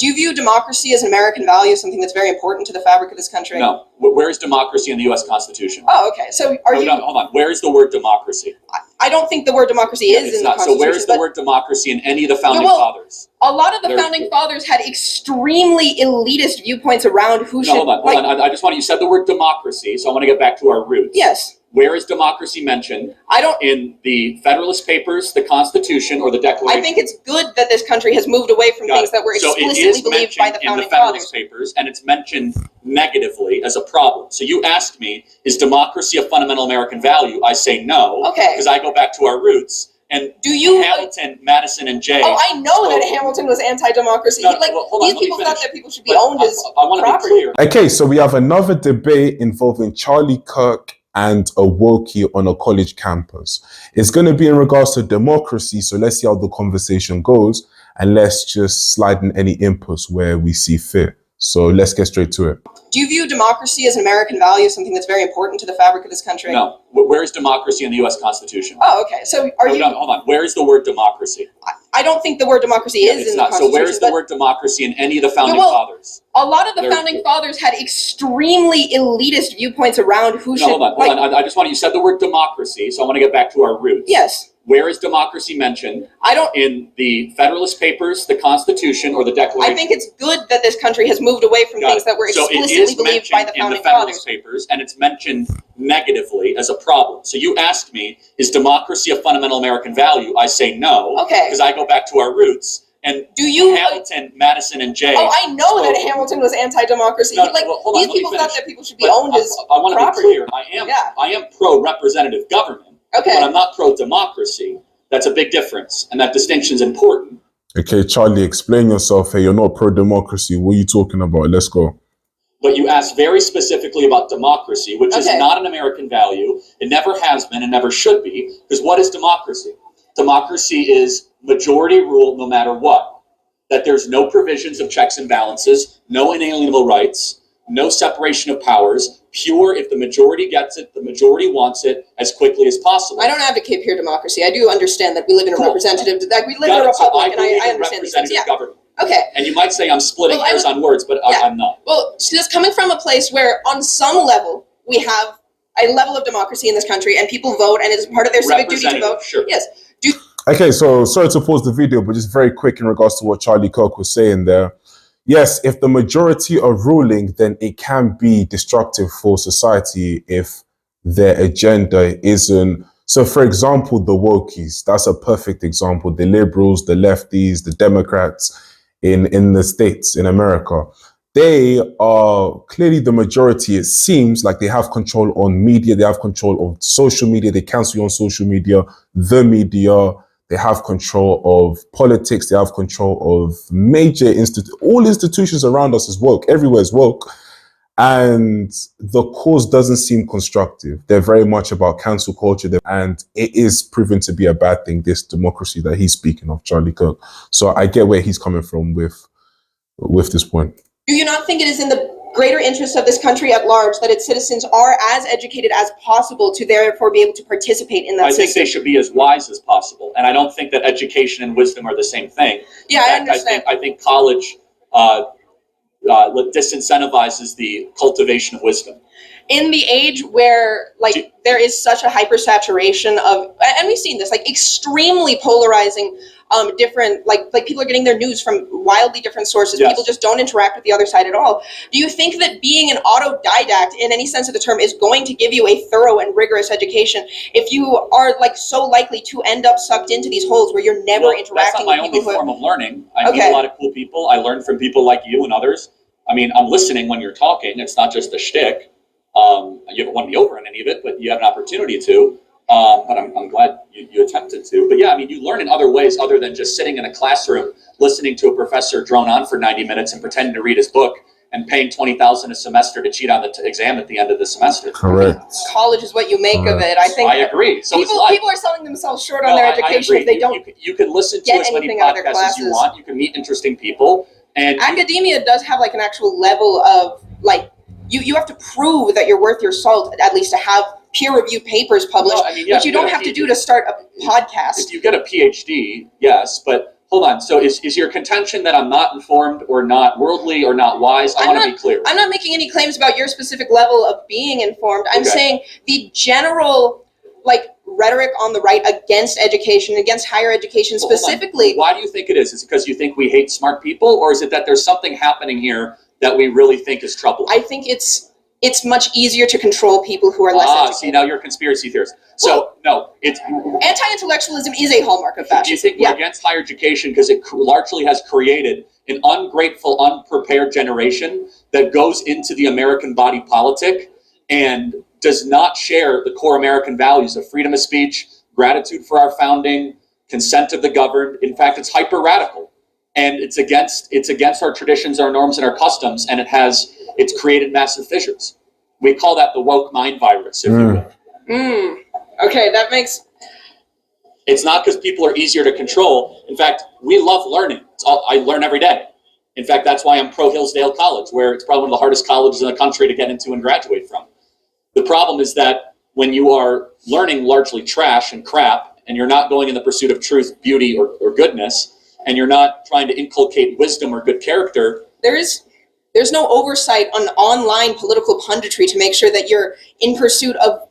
Do you view democracy as an American value, something that's very important to the fabric of this country? No. Where is democracy in the U.S. Constitution? Oh, okay. So hold on. Where is the word democracy? I don't think the word democracy is in the Constitution. So where is the word democracy in any of the founding fathers? A lot of the founding fathers had extremely elitist viewpoints around who should... Hold on. I just want you said the word democracy, so I want to get back to our roots. Yes. Where is democracy mentioned? In the Federalist Papers, the Constitution, or the Declaration? I think it's good that this country has moved away from things that were explicitly believed by the founding fathers. Papers, and it's mentioned negatively as a problem. So you asked me, is democracy a fundamental American value? I say no. Okay. Because I go back to our roots. And Hamilton, Madison, and Jay... Oh, I know that Hamilton was anti-democracy. These people thought that people should be owned as property. Okay, so we have another debate involving Charlie Kirk and a Wokey on a college campus. It's going to be in regards to democracy, so let's see how the conversation goes, and let's just slide in any inputs where we see fit. So let's get straight to it. Do you view democracy as an American value, something that's very important to the fabric of this country? No. Where is democracy in the U.S. Constitution? Oh, okay. So hold on. Where is the word democracy? I don't think the word democracy is in the Constitution. So where is the word democracy in any of the founding fathers? A lot of the founding fathers had extremely elitist viewpoints around who should... Hold on. I just want you said the word democracy, so I want to get back to our roots. Yes. Where is democracy mentioned? In the Federalist Papers, the Constitution, or the Declaration? I think it's good that this country has moved away from things that were explicitly believed by the founding fathers. Papers, and it's mentioned negatively as a problem. So you asked me, is democracy a fundamental American value? I say no. Okay. Because I go back to our roots. And Hamilton, Madison, and Jay... Oh, I know that Hamilton was anti-democracy. These people thought that people should be owned as property. I want to be clear. I am pro-representative government. Okay. But I'm not pro-democracy. That's a big difference, and that distinction is important. Okay, Charlie, explain yourself. Hey, you're not pro-democracy. What are you talking about? Let's go. But you asked very specifically about democracy, which is not an American value. It never has been and never should be. Because what is democracy? Democracy is majority rule no matter what. That there's no provisions of checks and balances, no inalienable rights, no separation of powers. Pure, if the majority gets it, the majority wants it as quickly as possible. I don't advocate pure democracy. I do understand that we live in a representative, that we live in a republic, and I understand these things. Yeah. Government. Okay. And you might say I'm splitting hairs on words, but I'm not. Well, see, that's coming from a place where, on some level, we have a level of democracy in this country, and people vote, and it is part of their civic duty to vote. Sure. Yes. Okay, so sorry to pause the video, but just very quick in regards to what Charlie Kirk was saying there. Yes, if the majority are ruling, then it can be destructive for society if their agenda isn't... So, for example, the wokies, that's a perfect example. The liberals, the lefties, the Democrats in the States, in America, they are clearly the majority. It seems like they have control on media. They have control of social media. They cancel you on social media, the media. They have control of politics. They have control of major all institutions around us is woke. Everywhere is woke. And the cause doesn't seem constructive. They're very much about cancel culture. And it is proven to be a bad thing, this democracy that he's speaking of, Charlie Kirk. So I get where he's coming from with this point. Do you not think it is in the greater interest of this country at large that its citizens are as educated as possible to therefore be able to participate in that system? I think they should be as wise as possible. And I don't think that education and wisdom are the same thing. Yeah, I understand. I think college disincentivizes the cultivation of wisdom. In the age where there is such a hypersaturation of, and we've seen this, extremely polarizing different, people are getting their news from wildly different sources. Yes. People just don't interact with the other side at all. Do you think that being an autodidact in any sense of the term is going to give you a thorough and rigorous education if you are so likely to end up sucked into these holes where you're never interacting with people? That's not my only form of learning. I meet a lot of cool people. I learn from people like you and others. I mean, I'm listening when you're talking. It's not just a shtick. You haven't won me over in any of it, but you have an opportunity to. But I'm glad you attempted to. But yeah, I mean, you learn in other ways other than just sitting in a classroom, listening to a professor drone on for 90 minutes and pretending to read his book and paying $20,000 a semester to cheat on the exam at the end of the semester. Correct. College is what you make of it. I agree. So people are selling themselves short on their education if they don't. You can listen to as many podcasts as you want. You can meet interesting people. And academia does have an actual level of you have to prove that you're worth your salt, at least to have peer-reviewed papers published, which you don't have to do to start a podcast. If you get a PhD, yes, but hold on. So is your contention that I'm not informed or not worldly or not wise? I want to be clear. I'm not making any claims about your specific level of being informed. I'm saying the general, like, rhetoric on the right against education, against higher education specifically. Why do you think it is? Is it because you think we hate smart people, or is it that there's something happening here that we really think is troubling? I think it's much easier to control people who are less educated. See, now you're a conspiracy theorist. So, no, it's... Anti-intellectualism is a hallmark of fascism. Do you think we're against higher education because it largely has created an ungrateful, unprepared generation that goes into the American body politic and does not share the core American values of freedom of speech, gratitude for our founding, consent of the governed? In fact, it's hyper-radical. And it's against our traditions, our norms, and our customs, and it's created massive fissures. We call that the woke mind virus, if you will. Okay, that makes... It's not because people are easier to control. In fact, we love learning. I learn every day. In fact, that's why I'm pro-Hillsdale College, where it's probably one of the hardest colleges in the country to get into and graduate from. The problem is that when you are learning largely trash and crap, and you're not going in the pursuit of truth, beauty, or goodness, and you're not trying to inculcate wisdom or good character... There's no oversight on online political punditry to make sure that you're in pursuit of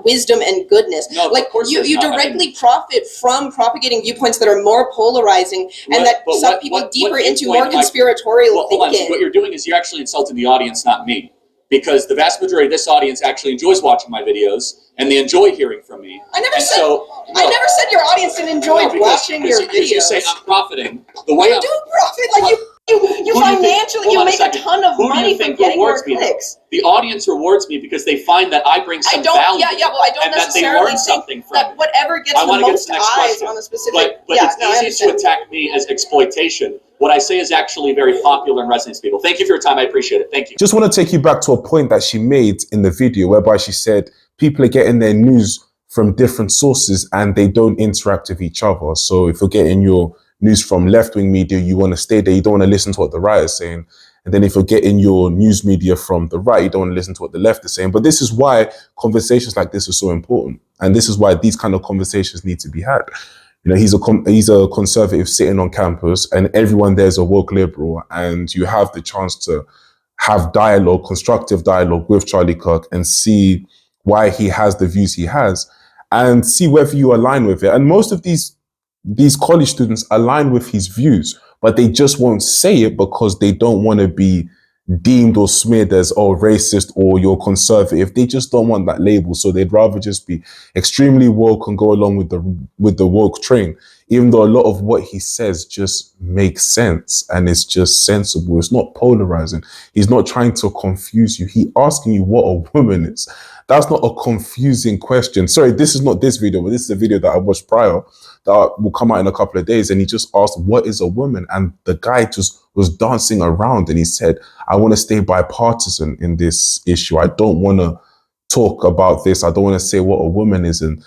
wisdom and goodness. No, like, of course you directly profit from propagating viewpoints that are more polarizing and that suck people deeper into more conspiratorial thinking. So what you're doing is you're actually insulting the audience, not me. Because the vast majority of this audience actually enjoys watching my videos, and they enjoy hearing from me. I never said your audience didn't enjoy watching your videos. You say I'm profiting. The way you do profit, like you financially, you make a ton of money from getting more clicks. The audience rewards me because they find that I bring some value. I don't necessarily think that whatever gets the most eyes on a specific... But it's easy to attack me as exploitation. What I say is actually very popular and resonates with people. Thank you for your time. I appreciate it. Thank you. Just want to take you back to a point that she made in the video whereby she said people are getting their news from different sources and they don't interact with each other. So if you're getting your news from left-wing media, you want to stay there. You don't want to listen to what the right is saying. And then if you're getting your news media from the right, you don't want to listen to what the left is saying. But this is why conversations like this are so important. And this is why these kind of conversations need to be had. You know, he's a conservative sitting on campus and everyone there's a woke liberal, and you have the chance to have dialogue, constructive dialogue with Charlie Kirk and see why he has the views he has and see whether you align with it. And most of these college students align with his views, but they just won't say it because they don't want to be deemed or smeared as, oh, racist or you're conservative. They just don't want that label. So they'd rather just be extremely woke and go along with the woke train, even though a lot of what he says just makes sense and it's just sensible. It's not polarizing. He's not trying to confuse you. He's asking you what a woman is. That's not a confusing question. Sorry, this is not this video, but this is a video that I watched prior that will come out in a couple of days. And he just asked, what is a woman? And the guy just was dancing around and he said, I want to stay bipartisan in this issue. I don't want to talk about this. I don't want to say what a woman is. And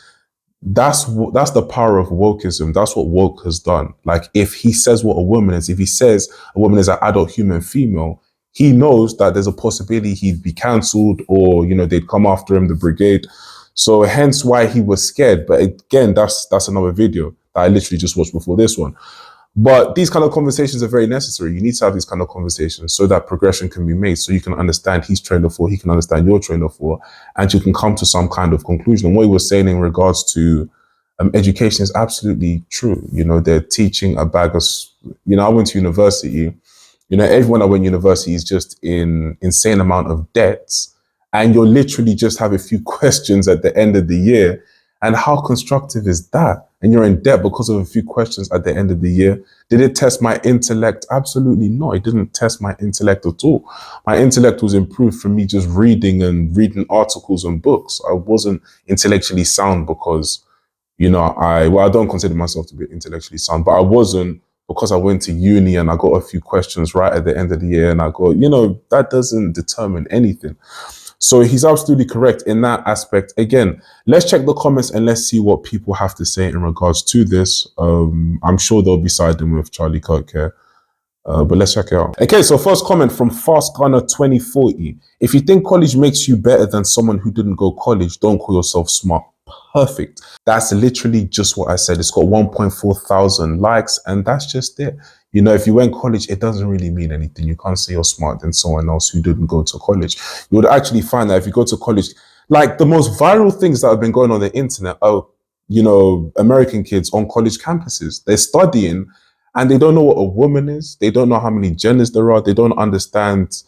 that's the power of wokeism. That's what woke has done. Like, if he says what a woman is, if he says a woman is an adult human female, he knows that there's a possibility he'd be cancelled or, you know, they'd come after him, the brigade. So hence why he was scared. But again, that's another video that I literally just watched before this one. But these kind of conversations are very necessary. You need to have these kind of conversations so that progression can be made, so you can understand his train of thought, he can understand your train of thought, and you can come to some kind of conclusion. And what he was saying in regards to education is absolutely true. You know, they're teaching a bag of, you know, I went to university. You know, everyone that went to university is just in insane amount of debts. And you'll literally just have a few questions at the end of the year. And how constructive is that? And you're in debt because of a few questions at the end of the year. Did it test my intellect? Absolutely not. It didn't test my intellect at all. My intellect was improved from me just reading articles and books. I wasn't intellectually sound because, you know, I don't consider myself to be intellectually sound, but I wasn't because I went to uni and I got a few questions right at the end of the year and I got, you know, that doesn't determine anything. So he's absolutely correct in that aspect. Again, let's check the comments and let's see what people have to say in regards to this. I'm sure they'll be siding with Charlie Kirk here. But let's check it out. Okay, so first comment from Fast Gunner 2040. If you think college makes you better than someone who didn't go college, don't call yourself smart. perfect. That's literally just what I said. It's got 1.4 thousand likes, and that's just it. You know, if you went college, it doesn't really mean anything. You can't say you're smart than someone else who didn't go to college. You would actually find that if you go to college, like the most viral things that have been going on the internet are, you know, American kids on college campuses. They're studying and they don't know what a woman is. They don't know how many genders there are. They don't understand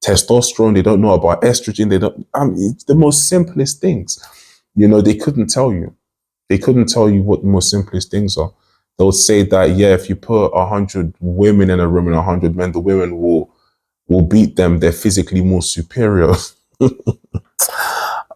testosterone. They don't know about estrogen. They don't, it's the most simplest things. You know, they couldn't tell you. They couldn't tell you what the most simplest things are. They'll say that, yeah, if you put 100 women in a room and 100 men, the women will beat them. They're physically more superior.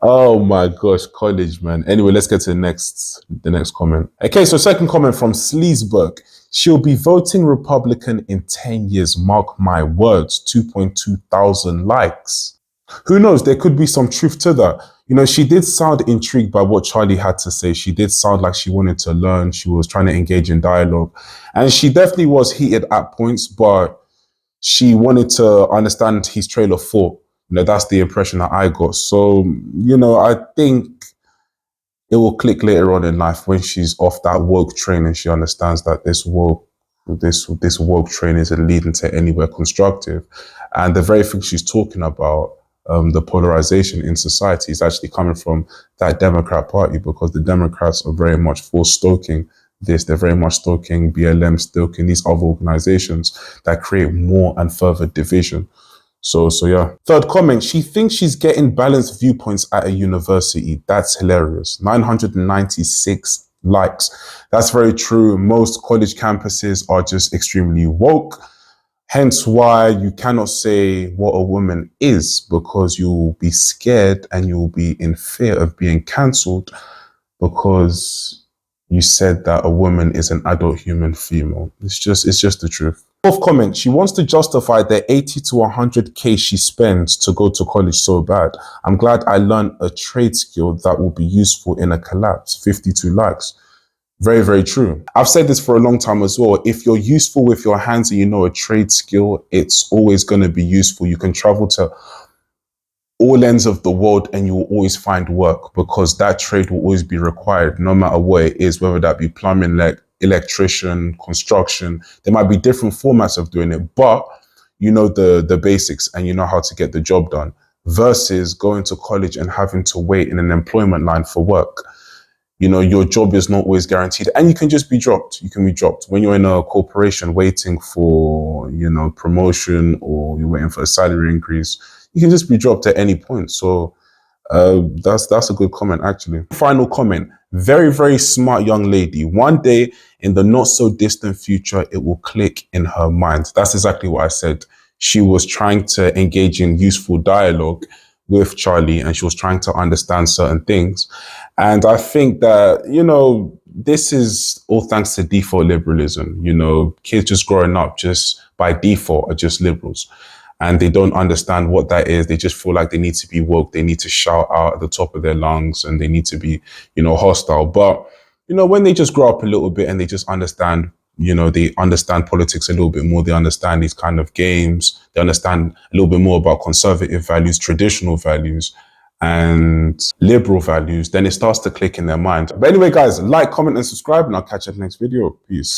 Oh my gosh, college, man. Anyway, let's get to the next comment. Okay, so second comment from Sleesburg. She'll be voting Republican in 10 years. Mark my words. 2.2 thousand likes. Who knows? There could be some truth to that. You know, she did sound intrigued by what Charlie had to say. She did sound like she wanted to learn. She was trying to engage in dialogue. And she definitely was heated at points, but she wanted to understand his trail of thought. You know, that's the impression that I got. So, you know, I think it will click later on in life when she's off that woke train and she understands that this woke train isn't leading to anywhere constructive. And the very thing she's talking about, the polarization in society, is actually coming from that Democrat Party, because the Democrats are very much for stoking this. They're very much stoking BLM, stoking these other organizations that create more and further division. So yeah. Third comment, she thinks she's getting balanced viewpoints at a university. That's hilarious. 996 likes. That's very true. Most college campuses are just extremely woke. Hence why you cannot say what a woman is, because you'll be scared and you'll be in fear of being cancelled because you said that a woman is an adult human female. It's just the truth. Fourth comment, she wants to justify the 80 to 100K she spends to go to college so bad. I'm glad I learned a trade skill that will be useful in a collapse. 52 likes. Very, very true. I've said this for a long time as well. If you're useful with your hands and you know a trade skill, it's always going to be useful. You can travel to all ends of the world and you will always find work, because that trade will always be required, no matter what it is, whether that be plumbing, like electrician, construction. There might be different formats of doing it, but you know the basics and you know how to get the job done, versus going to college and having to wait in an employment line for work. You know, your job is not always guaranteed and you can just be dropped. You can be dropped when you're in a corporation waiting for, you know, promotion, or you're waiting for a salary increase. You can just be dropped at any point. So that's a good comment, actually. Final comment. Very, very smart young lady. One day in the not so distant future, it will click in her mind. That's exactly what I said. She was trying to engage in useful dialogue with Charlie and she was trying to understand certain things. And I think that, you know, this is all thanks to default liberalism. You know, kids just growing up just by default are just liberals. And they don't understand what that is. They just feel like they need to be woke. They need to shout out at the top of their lungs and they need to be, you know, hostile. But, you know, when they just grow up a little bit and they just understand, you know, they understand politics a little bit more. They understand these kind of games. They understand a little bit more about conservative values, traditional values, and liberal values. Then it starts to click in their mind. But anyway, guys, like, comment, and subscribe, and I'll catch you in the next video. Peace.